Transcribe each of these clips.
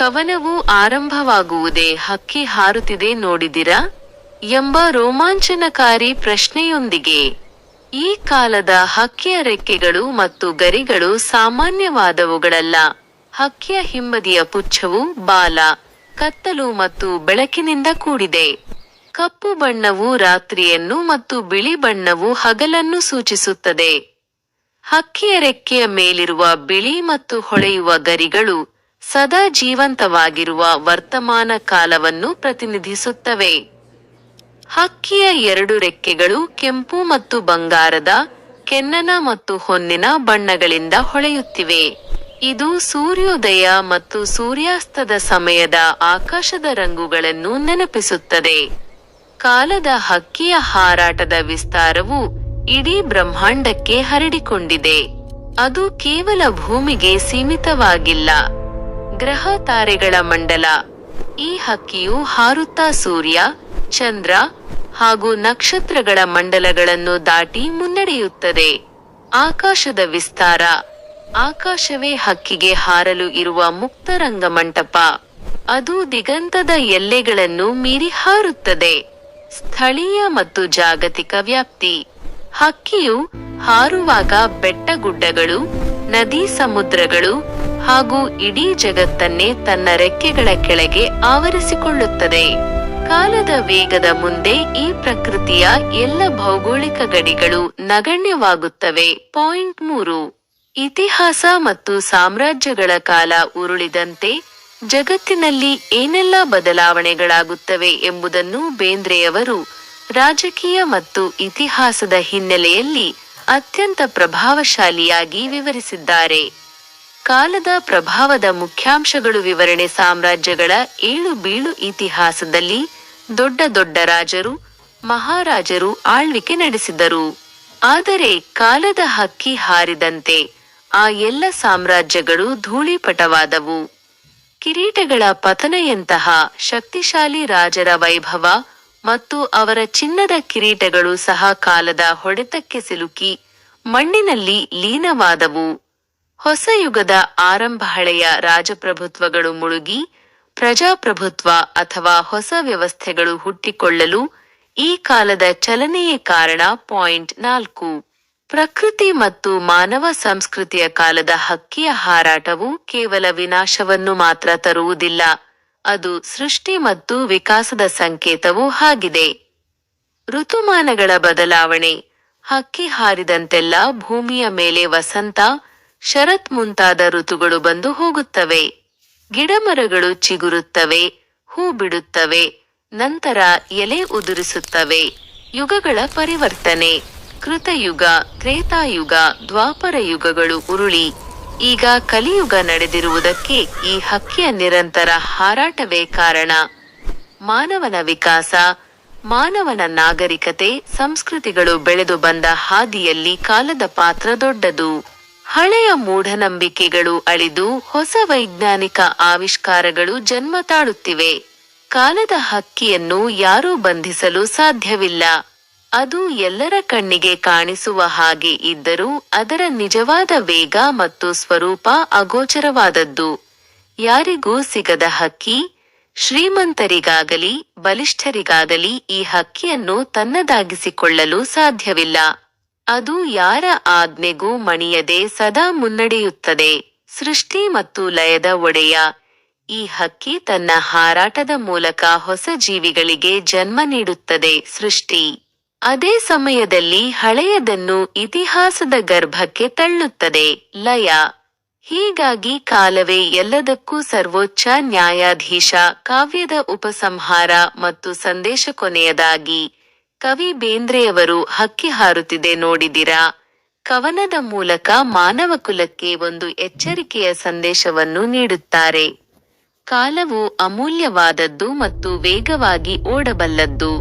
ಕವನವು ಆರಂಭವಾಗುವುದೇ ಹಕ್ಕಿ ಹಾರುತ್ತಿದೆ ನೋಡಿದಿರಾ ಎಂಬ ರೋಮಾಂಚನಕಾರಿ ಪ್ರಶ್ನೆಯೊಂದಿಗೆ. ಈ ಕಾಲದ ಹಕ್ಕಿಯ ರೆಕ್ಕೆಗಳು ಮತ್ತು ಗರಿಗಳು ಸಾಮಾನ್ಯವಾದವುಗಳಲ್ಲ. ಹಕ್ಕಿಯ ಹಿಂಬದಿಯ ಪುಚ್ಛವು ಬಾಲ, ಕತ್ತಲು ಮತ್ತು ಬೆಳಕಿನಿಂದ ಕೂಡಿದೆ. ಕಪ್ಪು ಬಣ್ಣವು ರಾತ್ರಿಯನ್ನು ಮತ್ತು ಬಿಳಿ ಬಣ್ಣವು ಹಗಲನ್ನು ಸೂಚಿಸುತ್ತದೆ. ಹಕ್ಕಿಯ ರೆಕ್ಕೆಯ ಮೇಲಿರುವ ಬಿಳಿ ಮತ್ತು ಹೊಳೆಯುವ ಗರಿಗಳು ಸದಾ ಜೀವಂತವಾಗಿರುವ ವರ್ತಮಾನ ಕಾಲವನ್ನು ಪ್ರತಿನಿಧಿಸುತ್ತವೆ. ಹಕ್ಕಿಯ ಎರಡು ರೆಕ್ಕೆಗಳು ಕೆಂಪು ಮತ್ತು ಬಂಗಾರದ, ಕೆನ್ನನ ಮತ್ತು ಹೊನ್ನಿನ ಬಣ್ಣಗಳಿಂದ ಹೊಳೆಯುತ್ತಿವೆ. ಇದು ಸೂರ್ಯೋದಯ ಮತ್ತು ಸೂರ್ಯಾಸ್ತದ ಸಮಯದ ಆಕಾಶದ ರಂಗುಗಳನ್ನು ನೆನಪಿಸುತ್ತದೆ. ಕಾಲದ ಹಕ್ಕಿಯ ಹಾರಾಟದ ವಿಸ್ತಾರವು ಇಡೀ ಬ್ರಹ್ಮಾಂಡಕ್ಕೆ ಹರಡಿಕೊಂಡಿದೆ. ಅದು ಕೇವಲ ಭೂಮಿಗೆ ಸೀಮಿತವಾಗಿಲ್ಲ. ಗ್ರಹ ತಾರೆಗಳ ಮಂಡಲ. ಈ ಹಕ್ಕಿಯು ಹಾರುತ್ತಾ ಸೂರ್ಯ, ಚಂದ್ರ ಹಾಗೂ ನಕ್ಷತ್ರಗಳ ಮಂಡಲಗಳನ್ನು ದಾಟಿ ಮುನ್ನಡೆಯುತ್ತದೆ. ಆಕಾಶದ ವಿಸ್ತಾರ. ಆಕಾಶವೇ ಹಕ್ಕಿಗೆ ಹಾರಲು ಇರುವ ಮುಕ್ತ ರಂಗಮಂಟಪ. ಅದು ದಿಗಂತದ ಎಲ್ಲೆಗಳನ್ನು ಮೀರಿ ಹಾರುತ್ತದೆ. ಸ್ಥಳೀಯ ಮತ್ತು ಜಾಗತಿಕ ವ್ಯಾಪ್ತಿ. ಹಕ್ಕಿಯು ಹಾರುವಾಗ ಬೆಟ್ಟಗುಡ್ಡಗಳು, ನದಿ ಸಮುದ್ರಗಳು ಹಾಗೂ ಇಡೀ ಜಗತ್ತನ್ನೇ ತನ್ನ ರೆಕ್ಕೆಗಳ ಕೆಳಗೆ ಆವರಿಸಿಕೊಳ್ಳುತ್ತದೆ. ಕಾಲದ ವೇಗದ ಮುಂದೆ ಈ ಪ್ರಕೃತಿಯ ಎಲ್ಲ ಭೌಗೋಳಿಕ ಗಡಿಗಳು ನಗಣ್ಯವಾಗುತ್ತವೆ. 3. ಇತಿಹಾಸ ಮತ್ತು ಸಾಮ್ರಾಜ್ಯಗಳ ಕಾಲ ಉರುಳಿದಂತೆ ಜಗತ್ತಿನಲ್ಲಿ ಏನೆಲ್ಲ ಬದಲಾವಣೆಗಳಾಗುತ್ತವೆ ಎಂಬುದನ್ನು ಬೇಂದ್ರೆಯವರು ರಾಜಕೀಯ ಮತ್ತು ಇತಿಹಾಸದ ಹಿನ್ನೆಲೆಯಲ್ಲಿ ಅತ್ಯಂತ ಪ್ರಭಾವಶಾಲಿಯಾಗಿ ವಿವರಿಸಿದ್ದಾರೆ. ಕಾಲದ ಪ್ರಭಾವದ ಮುಖ್ಯಾಂಶಗಳು ವಿವರಣೆ. ಸಾಮ್ರಾಜ್ಯಗಳ ಏಳು ಬೀಳು. ಇತಿಹಾಸದಲ್ಲಿ ದೊಡ್ಡ ದೊಡ್ಡ ರಾಜರು, ಮಹಾರಾಜರು ಆಳ್ವಿಕೆ ನಡೆಸಿದರು. ಆದರೆ ಕಾಲದ ಹಕ್ಕಿ ಹಾರಿದಂತೆ ಆ ಎಲ್ಲ ಸಾಮ್ರಾಜ್ಯಗಳು ಧೂಳೀಪಟವಾದವು. ಕಿರೀಟಗಳ ಪತನೆಯಂತಹ ಶಕ್ತಿಶಾಲಿ ರಾಜರ ವೈಭವ ಮತ್ತು ಅವರ ಚಿನ್ನದ ಕಿರೀಟಗಳು ಸಹ ಕಾಲದ ಹೊಡೆತಕ್ಕೆ ಸಿಲುಕಿ ಮಣ್ಣಿನಲ್ಲಿ ಲೀನವಾದವು. ಹೊಸ ಯುಗದ ಆರಂಭ. ಹಳೆಯ ರಾಜಪ್ರಭುತ್ವಗಳು ಮುಳುಗಿ ಪ್ರಜಾಪ್ರಭುತ್ವ ಅಥವಾ ಹೊಸ ವ್ಯವಸ್ಥೆಗಳು ಹುಟ್ಟಿಕೊಳ್ಳಲು ಈ ಕಾಲದ ಚಲನೆಯೇ ಕಾರಣ. 4. ಪ್ರಕೃತಿ ಮತ್ತು ಮಾನವ ಸಂಸ್ಕೃತಿಯ. ಕಾಲದ ಹಕ್ಕಿಯ ಹಾರಾಟವು ಕೇವಲ ವಿನಾಶವನ್ನು ಮಾತ್ರ ತರುವುದಿಲ್ಲ, ಅದು ಸೃಷ್ಟಿ ಮತ್ತು ವಿಕಾಸದ ಸಂಕೇತವೂ ಆಗಿದೆ. ಋತುಮಾನಗಳ ಬದಲಾವಣೆ. ಹಕ್ಕಿ ಹಾರಿದಂತೆಲ್ಲ ಭೂಮಿಯ ಮೇಲೆ ವಸಂತ, ಶರತ್ ಮುಂತಾದ ಋತುಗಳು ಬಂದು ಹೋಗುತ್ತವೆ. ಗಿಡಮರಗಳು ಚಿಗುರುತ್ತವೆ, ಹೂ ಬಿಡುತ್ತವೆ, ನಂತರ ಎಲೆ ಉದುರಿಸುತ್ತವೆ. ಯುಗಗಳ ಪರಿವರ್ತನೆ. ಕೃತಯುಗ, ತ್ರೇತಾಯುಗ, ದ್ವಾಪರ ಯುಗಗಳು ಉರುಳಿ ಈಗ ಕಲಿಯುಗ ನಡೆದಿರುವುದಕ್ಕೆ ಈ ಹಕ್ಕಿಯ ನಿರಂತರ ಹಾರಾಟವೇ ಕಾರಣ. ಮಾನವನ ವಿಕಾಸ. ಮಾನವನ ನಾಗರಿಕತೆ, ಸಂಸ್ಕೃತಿಗಳು ಬೆಳೆದು ಬಂದ ಹಾದಿಯಲ್ಲಿ ಕಾಲದ ಪಾತ್ರ ದೊಡ್ಡದು. ಹಳೆಯ ಮೂಢನಂಬಿಕೆಗಳು ಅಳಿದು ಹೊಸ ವೈಜ್ಞಾನಿಕ ಆವಿಷ್ಕಾರಗಳು ಜನ್ಮ ತಾಳುತ್ತಿವೆ. ಕಾಲದ ಹಕ್ಕಿಯನ್ನು ಯಾರೂ ಬಂಧಿಸಲು ಸಾಧ್ಯವಿಲ್ಲ. ಅದು ಎಲ್ಲರ ಕಣ್ಣಿಗೆ ಕಾಣಿಸುವ ಹಾಗೆ ಇದ್ದರೂ ಅದರ ನಿಜವಾದ ವೇಗ ಮತ್ತು ಸ್ವರೂಪ ಅಗೋಚರವಾದದ್ದು. ಯಾರಿಗೂ ಸಿಗದ ಹಕ್ಕಿ. ಶ್ರೀಮಂತರಿಗಾಗಲಿ ಬಲಿಷ್ಠರಿಗಾಗಲಿ ಈ ಹಕ್ಕಿಯನ್ನು ತನ್ನದಾಗಿಸಿಕೊಳ್ಳಲು ಸಾಧ್ಯವಿಲ್ಲ. ಅದು ಯಾರ ಆಜ್ಞೆಗೂ ಮಣಿಯದೆ ಸದಾ ಮುನ್ನಡೆಯುತ್ತದೆ. ಸೃಷ್ಟಿ ಮತ್ತು ಲಯದ ಒಡೆಯ. ಈ ಹಕ್ಕಿ ತನ್ನ ಹಾರಾಟದ ಮೂಲಕ ಹೊಸ ಜೀವಿಗಳಿಗೆ ಜನ್ಮ ನೀಡುತ್ತದೆ. ಸೃಷ್ಟಿ. ಅದೇ ಸಮಯದಲ್ಲಿ ಹಳೆಯದನ್ನು ಇತಿಹಾಸದ ಗರ್ಭಕ್ಕೆ ತಳ್ಳುತ್ತದೆ. ಲಯ. ಹೀಗಾಗಿ ಕಾಲವೇ ಎಲ್ಲದಕ್ಕೂ ಸರ್ವೋಚ್ಚ ನ್ಯಾಯಾಧೀಶ. ಕಾವ್ಯದ ಉಪಸಂಹಾರ ಮತ್ತು ಸಂದೇಶ. ಕೊನೆಯದಾಗಿ ಕವಿ ಬೇಂದ್ರೆಯವರು ಹಕ್ಕಿ ಹಾರುತ್ತಿದೆ ನೋಡಿದಿರಾ ಕವನದ ಮೂಲಕ ಮಾನವಕುಲಕ್ಕೆ ಒಂದು ಎಚ್ಚರಿಕೆಯ ಸಂದೇಶವನ್ನು ನೀಡುತ್ತಾರೆ. ಕಾಲವು ಅಮೂಲ್ಯವಾದದ್ದು ಮತ್ತು ವೇಗವಾಗಿ ಓಡಬಲ್ಲದ್ದು.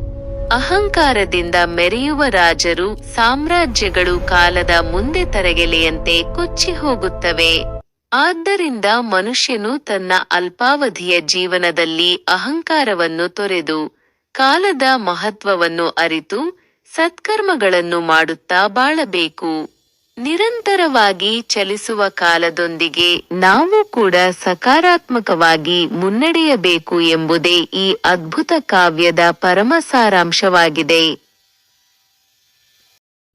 ಅಹಂಕಾರದಿಂದ ಮೆರೆಯುವ ರಾಜರು, ಸಾಮ್ರಾಜ್ಯಗಳು ಕಾಲದ ಮುಂದೆ ತರಗೆಲೆಯಂತೆ ಕೊಚ್ಚಿ ಹೋಗುತ್ತವೆ. ಆದ್ದರಿಂದ ಮನುಷ್ಯನು ತನ್ನ ಅಲ್ಪಾವಧಿಯ ಜೀವನದಲ್ಲಿ ಅಹಂಕಾರವನ್ನು ತೊರೆದು ಕಾಲದ ಮಹತ್ವವನ್ನು ಅರಿತು ಸತ್ಕರ್ಮಗಳನ್ನು ಮಾಡುತ್ತಾ ಬಾಳಬೇಕು. ನಿರಂತರವಾಗಿ ಚಲಿಸುವ ಕಾಲದೊಂದಿಗೆ ನಾವು ಕೂಡ ಸಕಾರಾತ್ಮಕವಾಗಿ ಮುನ್ನಡೆಯಬೇಕು ಎಂಬುದೇ ಈ ಅದ್ಭುತ ಕಾವ್ಯದ ಪರಮ ಸಾರಾಂಶವಾಗಿದೆ.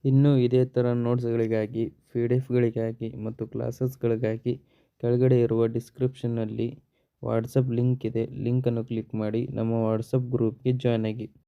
ಇನ್ನೂ ಇದೇ ಥರ ನೋಟ್ಸ್ಗಳಿಗಾಗಿ, PDF ಗಳಿಗಾಗಿ ಮತ್ತು ಕ್ಲಾಸಸ್ಗಳಿಗಾಗಿ ಕೆಳಗಡೆ ಇರುವ ಡಿಸ್ಕ್ರಿಪ್ಷನ್ನಲ್ಲಿ ವಾಟ್ಸಪ್ ಲಿಂಕ್ ಇದೆ. ಲಿಂಕನ್ನು ಕ್ಲಿಕ್ ಮಾಡಿ ನಮ್ಮ ವಾಟ್ಸಪ್ ಗ್ರೂಪ್ಗೆ ಜಾಯ್ನ್ ಆಗಿ.